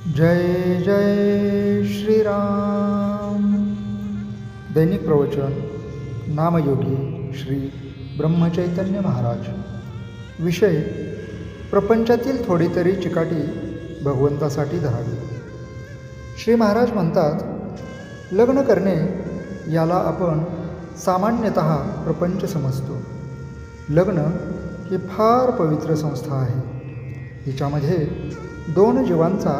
जय जय श्रीराम। दैनिक प्रवचन नामयोगी श्री ब्रह्मचैतन्य महाराज। विषय: प्रपंचातील थोडी तरी चिकाटी भगवंतासाठी धरावी। श्री महाराज म्हणतात, लग्न करणे याला आपण सामान्यतः प्रपंच समजतो. लग्न ही फार पवित्र संस्था आहे. हिच्यामध्ये 2 जीवांचा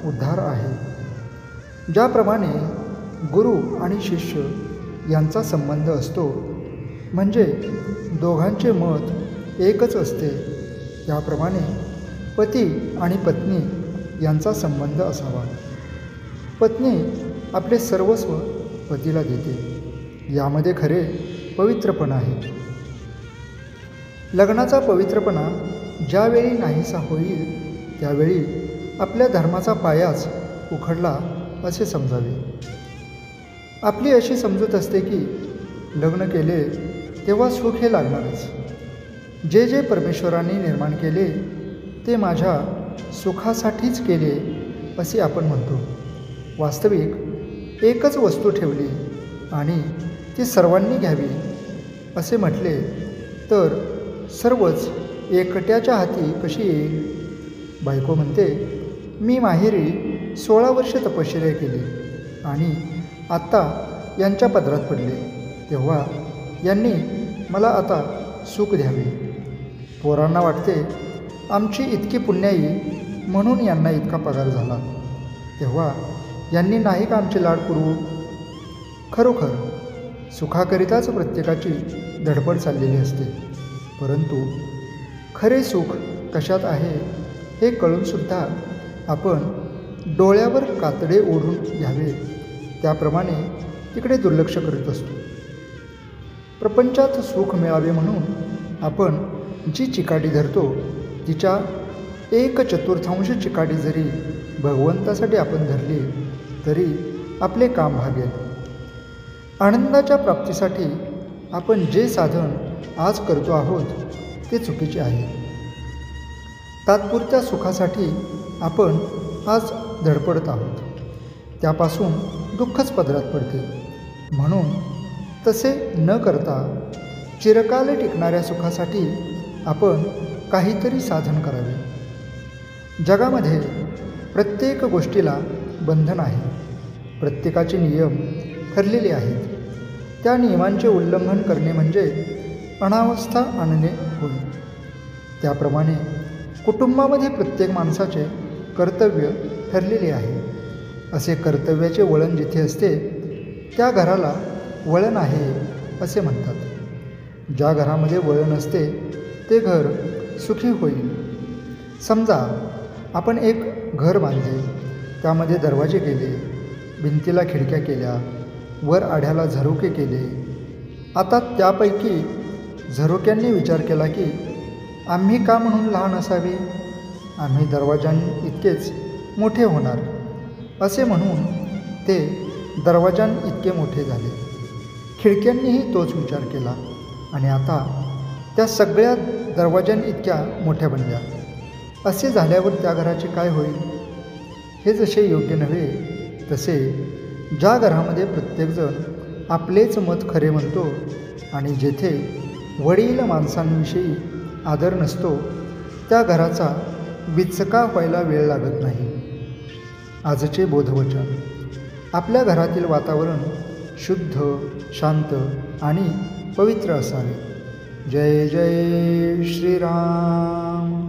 उद्धार आहे. ज्याप्रमाणे गुरु आणि शिष्य यांचा संबंध असतो, म्हणजे दोघांचे मत एकच असते, त्याप्रमाणे पती आणि पत्नी यांचा संबंध असावा. पत्नी आपले सर्वस्व पतीला देते. यामध्ये खरे पवित्रपणा आहे. लग्नाचा पवित्रपणा ज्यावेळी नाहीसा होईल त्यावेळी आपल्या धर्माचा पायाच उखडला असे समजावे. आपली अशी समजूत असते की लग्न केले तेव्हा सुख हे लागणारच. जे जे परमेश्वराने निर्माण केले ते माझ्या सुखासाठीच केले असे आपण म्हणतो. वास्तविक एकच वस्तू ठेवली आणि ती सर्वांनी घ्यावी असे म्हटले तर सर्वच एकट्याच्या हाती कशी येईल. बायको म्हणते, मी माहेरी 16 वर्षे तपश्चर्या केली आणि आत्ता यांच्या पदरात पडले, तेव्हा यांनी मला आता सुख द्यावे. पोरांना वाटते आमची इतकी पुण्याई म्हणून यांना इतका पगार झाला, तेव्हा यांनी नाही का आमचे लाड पुरवू. खरोखर सुखाकरिताच प्रत्येकाची धडपड चाललेली असते, परंतु खरे सुख कशात आहे हे कळूनसुद्धा आपण डोळ्यावर कातडे ओढून घ्यावे त्याप्रमाणे तिकडे दुर्लक्ष करीत असतो. प्रपंचात सुख मिळावे म्हणून आपण जी चिकाटी धरतो तिच्या 1/4 चिकाटी जरी भगवंतासाठी आपण धरली तरी आपले काम भागेल. आनंदाच्या प्राप्तीसाठी आपण जे साधन आज करतो आहोत ते चुकीचे आहे. तात्पुरत्या सुखासाठी आपण आज धडपडत आहोत, त्यापासून दुःखच पदरात पडते. म्हणून तसे न करता चिरकाल टिकणाऱ्या सुखासाठी आपण काहीतरी साधन करावे. जगामध्ये प्रत्येक गोष्टीला बंधन आहे. प्रत्येकाचे नियम ठरलेले आहेत. त्या नियमांचे उल्लंघन करणे म्हणजे अनावस्था आणणे होय. त्याप्रमाणे कुटुंबामध्ये प्रत्येक माणसाचे कर्तव्य ठरलेले आहे. असे कर्तव्याचे वळण जिथे असते त्या घराला वळण आहे असे म्हणतात. ज्या घरामध्ये वळण असते ते घर सुखी होईल. समजा आपण एक घर बांधले, त्यामध्ये दरवाजे केले, भिंतीला खिडक्या केल्या, वर आढ्याला झरोके केले. आता त्यापैकी झरोक्यांनी विचार केला की आम्ही का म्हणून लहान असावे, आम्ही दरवाजांइतकेच मोठे होणार असे म्हणून ते दरवाजांइतके मोठे झाले. खिडक्यांनीही तोच विचार केला आणि आता त्या सगळ्या दरवाजांइतक्या मोठ्या बनल्या. असे झाल्यावर त्या घराचे काय होईल. हे जसे योग्य नव्हे तसे ज्या घरामध्ये प्रत्येकजण आपलेच मत खरे म्हणतो आणि जेथे वडील माणसांविषयी आदर नसतो त्या घराचा विचका व्हायला वेळ लागत नाही. आजचे बोधवचन: आपल्या घरातील वातावरण शुद्ध, शांत आणि पवित्र असावे. जय जय श्रीराम.